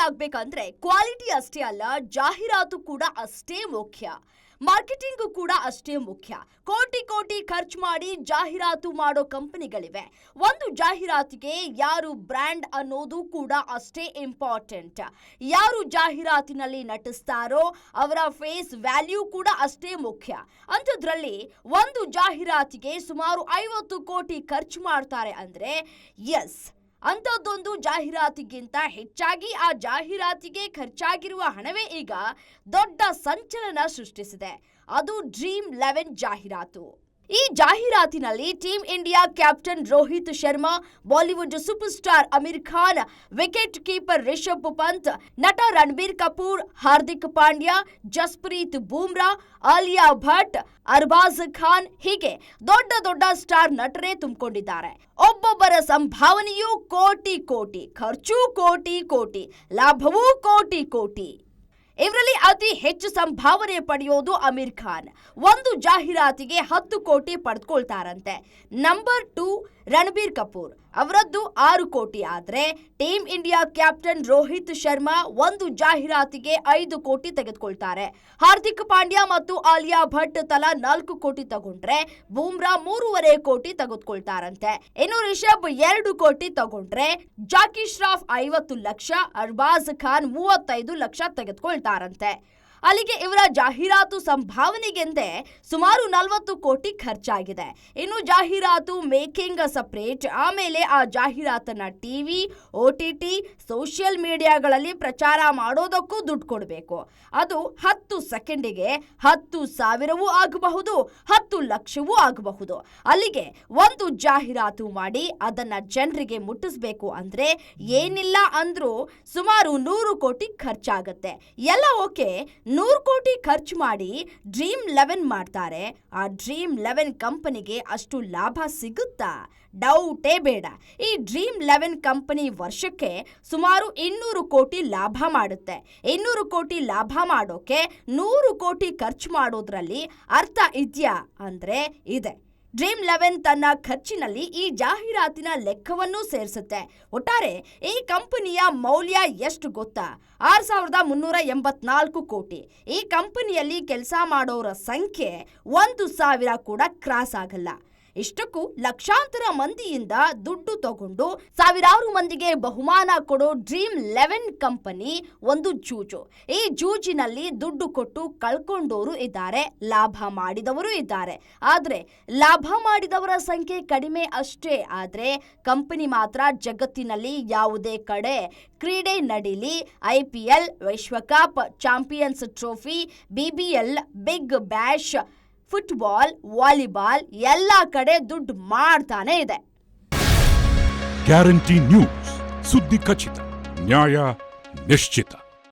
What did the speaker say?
ಆಗ್ಬೇಕಂದ್ರೆ ಕ್ವಾಲಿಟಿ ಅಷ್ಟೇ ಅಲ್ಲ, ಜಾಹೀರಾತು ಕೂಡ ಅಷ್ಟೇ ಮುಖ್ಯ. ಮಾರ್ಕೆಟಿಂಗ್ ಕೂಡ ಅಷ್ಟೇ ಮುಖ್ಯ. ಕೋಟಿ ಕೋಟಿ ಖರ್ಚು ಮಾಡಿ ಜಾಹೀರಾತು ಮಾಡೋ ಕಂಪನಿಗಳಿವೆ. ಒಂದು ಜಾಹೀರಾತಿಗೆ ಯಾರು ಬ್ರ್ಯಾಂಡ್ ಅನ್ನೋದು ಕೂಡ ಅಷ್ಟೇ ಇಂಪಾರ್ಟೆಂಟ್. ಯಾರು ಜಾಹೀರಾತಿನಲ್ಲಿ ನಟಿಸ್ತಾರೋ ಅವರ ಫೇಸ್ ವ್ಯಾಲ್ಯೂ ಕೂಡ ಅಷ್ಟೇ ಮುಖ್ಯ. ಅಂಥದ್ರಲ್ಲಿ ಒಂದು ಜಾಹೀರಾತಿಗೆ ಸುಮಾರು 50 ಕೋಟಿ ಖರ್ಚು ಮಾಡ್ತಾರೆ ಅಂದ್ರೆ ಎಸ್, ಅಂಥದ್ದೊಂದು ಜಾಹೀರಾತಿಗಿಂತ ಹೆಚ್ಚಾಗಿ ಆ ಜಾಹೀರಾತಿಗೆ ಖರ್ಚಾಗಿರುವ ಹಣವೇ ಈಗ ದೊಡ್ಡ ಸಂಚಲನ ಸೃಷ್ಟಿಸಿದೆ. ಅದು ಡ್ರೀಮ್11 ಜಾಹೀರಾತು. ಈ ಜಾಹೀರಾತಿನಲ್ಲಿ team India captain Rohit Sharma, Bollywood super star Aamir Khan, wicket keeper Rishabh Pant, ನಟ ರಣಬೀರ್ ಕಪೂರ್, ಹಾರ್ದಿಕ್ ಪಾಂಡ್ಯ, ಜಸ್ಪ್ರೀತ್ ಬೂಮ್ರಾ, ಆಲಿಯಾ ಭಟ್, ಅರ್ಬಾಜ್ ಖಾನ್ ಹೀಗೆ ದೊಡ್ಡ ದೊಡ್ಡ ಸ್ಟಾರ್ ನಟರೇ ತುಂಬಿಕೊಂಡಿದ್ದಾರೆ. ಒಬ್ಬೊಬ್ಬರ ಸಂಭಾವನೆಯೂ ಕೋಟಿ ಕೋಟಿ, ಖರ್ಚು ಕೋಟಿ ಕೋಟಿ, ಲಾಭವೂ ಕೋಟಿ ಕೋಟಿ. ಇವರಲ್ಲಿ ಅತಿ ಹೆಚ್ಚು ಸಂಭಾವನೆ ಪಡೆಯೋದು ಅಮೀರ್ ಖಾನ್. ಒಂದು ಜಾಹೀರಾತಿಗೆ 10 ಕೋಟಿ ಪಡೆದುಕೊಳ್ತಾರಂತೆ. ನಂಬರ್ 2 ರಣಬೀರ್ ಕಪೂರ್, ಅವರದ್ದು 6 ಕೋಟಿ. ಆದ್ರೆ team India captain Rohit Sharma ಒಂದು ಜಾಹೀರಾತಿಗೆ 5 ಕೋಟಿ ತೆಗೆದುಕೊಳ್ತಾರೆ. ಹಾರ್ದಿಕ್ ಪಾಂಡ್ಯ ಮತ್ತು ಆಲಿಯಾ ಭಟ್ ತಲಾ 4 ಕೋಟಿ ತಗೊಂಡ್ರೆ ಬೂಮ್ರಾ 3.5 ಕೋಟಿ ತೆಗೆದುಕೊಳ್ತಾರಂತೆ. ಇನ್ನು ರಿಷಬ್ 2 ಕೋಟಿ ತಗೊಂಡ್ರೆ ಜಾಕಿ ಶ್ರಾಫ್ 50 ಲಕ್ಷ, ಅರ್ಬಾಜ್ ಖಾನ್ 35 ಲಕ್ಷ ತೆಗೆದುಕೊಳ್ತಾರಂತೆ. ಅಲ್ಲಿಗೆ ಇವರ ಜಾಹೀರಾತು ಸಂಭಾವನೆಗೆಂದೇ ಸುಮಾರು 40 ಕೋಟಿ ಖರ್ಚಾಗಿದೆ. ಇನ್ನು ಜಾಹೀರಾತು ಮೇಕಿಂಗ್ ಸಪರೇಟ್, ಆಮೇಲೆ ಆ ಜಾಹೀರಾತನ್ನ ಟಿವಿ, OTT, ಸೋಷಿಯಲ್ ಮೀಡಿಯಾಗಳಲ್ಲಿ ಪ್ರಚಾರ ಮಾಡೋದಕ್ಕೂ ದುಡ್ಡು ಕೊಡಬೇಕು. ಅದು 10 ಸೆಕೆಂಡಿಗೆ 10,000ವೂ ಆಗಬಹುದು, 10 ಲಕ್ಷವೂ ಆಗಬಹುದು. ಅಲ್ಲಿಗೆ ಒಂದು ಜಾಹೀರಾತು ಮಾಡಿ ಅದನ್ನ ಜನರಿಗೆ ಮುಟ್ಟಿಸ್ಬೇಕು ಅಂದ್ರೆ ಏನಿಲ್ಲ ಅಂದ್ರೂ ಸುಮಾರು 100 ಕೋಟಿ ಖರ್ಚಾಗತ್ತೆ. ಎಲ್ಲ ಓಕೆ, 100 ಕೋಟಿ ಖರ್ಚು ಮಾಡಿ ಡ್ರೀಮ್11 ಮಾಡ್ತಾರೆ. ಆ ಡ್ರೀಮ್11 ಕಂಪನಿಗೆ ಅಷ್ಟು ಲಾಭ ಸಿಗುತ್ತಾ? ಡೌಟೇ ಬೇಡ. ಈ ಡ್ರೀಮ್11 ಕಂಪನಿ ವರ್ಷಕ್ಕೆ ಸುಮಾರು 200 ಕೋಟಿ ಲಾಭ ಮಾಡುತ್ತೆ. 200 ಕೋಟಿ ಲಾಭ ಮಾಡೋಕೆ 100 ಕೋಟಿ ಖರ್ಚು ಮಾಡೋದ್ರಲ್ಲಿ ಅರ್ಥ ಇದೆಯಾ ಅಂದ್ರೆ ಇದೆ. ಡ್ರೀಮ್11 ತನ್ನ ಖರ್ಚಿನಲ್ಲಿ ಈ ಜಾಹೀರಾತಿನ ಲೆಕ್ಕವನ್ನೂ ಸೇರಿಸುತ್ತೆ. ಒಟ್ಟಾರೆ ಈ ಕಂಪನಿಯ ಮೌಲ್ಯ ಎಷ್ಟು ಗೊತ್ತಾ? 6,384 ಕೋಟಿ. ಈ ಕಂಪನಿಯಲ್ಲಿ ಕೆಲಸ ಮಾಡೋರ ಸಂಖ್ಯೆ 1,000 ಕೂಡ ಕ್ರಾಸ್ ಆಗಲ್ಲ. ಇಷ್ಟಕ್ಕೂ ಲಕ್ಷಾಂತರ ಮಂದಿಯಿಂದ ದುಡ್ಡು ತಗೊಂಡು ಸಾವಿರಾರು ಮಂದಿಗೆ ಬಹುಮಾನ ಕೊಡೋ ಡ್ರೀಮ್11 ಕಂಪನಿ ಒಂದು ಜೂಜು. ಈ ಜೂಜಿನಲ್ಲಿ ದುಡ್ಡು ಕೊಟ್ಟು ಕಳ್ಕೊಂಡವರು ಇದ್ದಾರೆ, ಲಾಭ ಮಾಡಿದವರು ಇದ್ದಾರೆ. ಆದ್ರೆ ಲಾಭ ಮಾಡಿದವರ ಸಂಖ್ಯೆ ಕಡಿಮೆ ಅಷ್ಟೇ. ಆದ್ರೆ ಕಂಪನಿ ಮಾತ್ರ ಜಗತ್ತಿನಲ್ಲಿ ಯಾವುದೇ ಕಡೆ ಕ್ರೀಡೆ ನಡೀಲಿ, IPL, ವಿಶ್ವಕಪ್, champions trophy, BBL, big bash, football, volleyball ಎಲ್ಲ ಕಡೆ ದುಡ್ಡು ಮಾಡ್ತಾನೆ ಇದೆ. ಗ್ಯಾರಂಟಿ ನ್ಯೂಸ್, ಸುದ್ದಿ ಖಚಿತ, ನ್ಯಾಯ ನಿಶ್ಚಿತ.